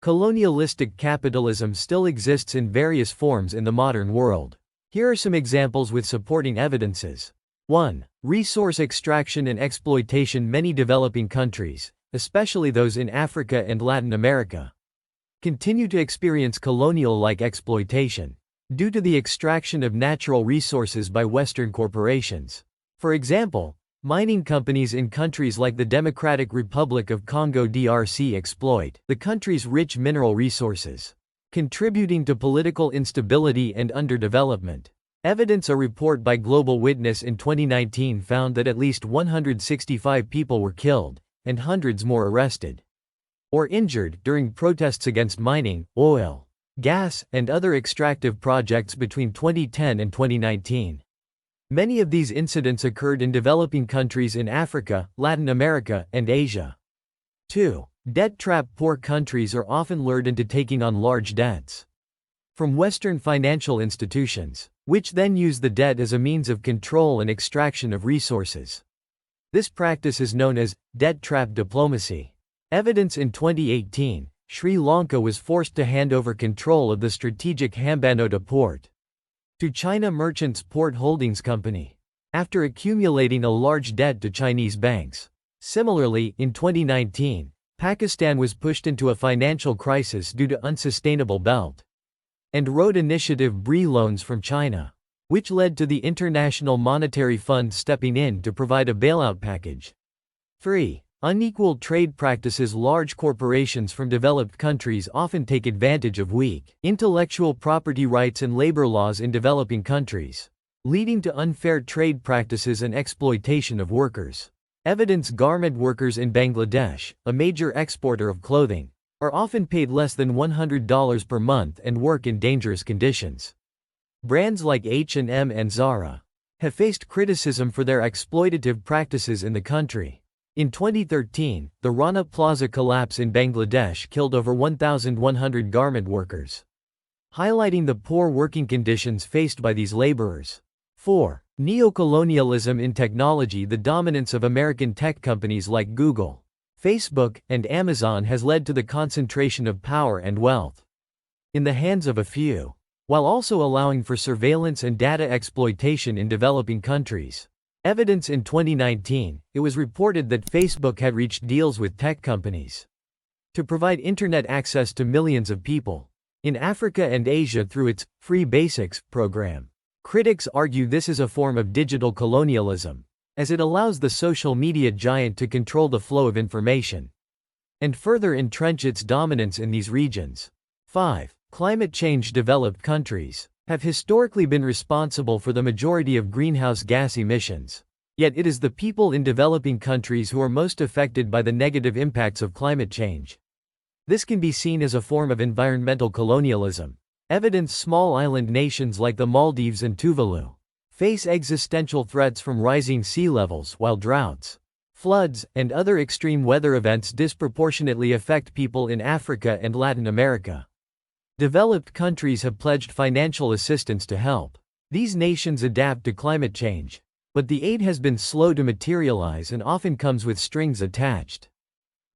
Colonialistic capitalism still exists in various forms in the modern world. Here are some examples with supporting evidences. 1. Resource extraction and exploitation. Many developing countries, especially those in Africa and Latin America, continue to experience colonial-like exploitation due to the extraction of natural resources by Western corporations. For example, mining companies in countries like the Democratic Republic of Congo (DRC) exploit the country's rich mineral resources, contributing to political instability and underdevelopment. A report by Global Witness in 2019 found that at least 165 people were killed, and hundreds more arrested or injured during protests against mining, oil, gas, and other extractive projects between 2010 and 2019. Many of these incidents occurred in developing countries in Africa, Latin America, and Asia. 2. Debt trap. Poor countries are often lured into taking on large debts from Western financial institutions, which then use the debt as a means of control and extraction of resources. This practice is known as debt trap diplomacy. Evidence in 2018, Sri Lanka was forced to hand over control of the strategic Hambantota port to China Merchants Port Holdings Company, after accumulating a large debt to Chinese banks. Similarly, in 2019, Pakistan was pushed into a financial crisis due to unsustainable Belt and Road Initiative BRI loans from China, which led to the International Monetary Fund stepping in to provide a bailout package. 3. Unequal trade practices. Large corporations from developed countries often take advantage of weak intellectual property rights and labor laws in developing countries, leading to unfair trade practices and exploitation of workers. Garment workers in Bangladesh, a major exporter of clothing, are often paid less than $100 per month and work in dangerous conditions. Brands like H&M and Zara have faced criticism for their exploitative practices in the country. In 2013, the Rana Plaza collapse in Bangladesh killed over 1,100 garment workers, highlighting the poor working conditions faced by these laborers. 4. Neocolonialism in technology. The dominance of American tech companies like Google, Facebook, and Amazon has led to the concentration of power and wealth in the hands of a few, while also allowing for surveillance and data exploitation in developing countries. In 2019, it was reported that Facebook had reached deals with tech companies to provide internet access to millions of people in Africa and Asia through its Free Basics program. Critics argue this is a form of digital colonialism, as it allows the social media giant to control the flow of information and further entrench its dominance in these regions. 5. Climate change. Developed countries have historically been responsible for the majority of greenhouse gas emissions. Yet it is the people in developing countries who are most affected by the negative impacts of climate change. This can be seen as a form of environmental colonialism. Small island nations like the Maldives and Tuvalu face existential threats from rising sea levels, while droughts, floods, and other extreme weather events disproportionately affect people in Africa and Latin America. Developed countries have pledged financial assistance to help these nations adapt to climate change, but the aid has been slow to materialize and often comes with strings attached.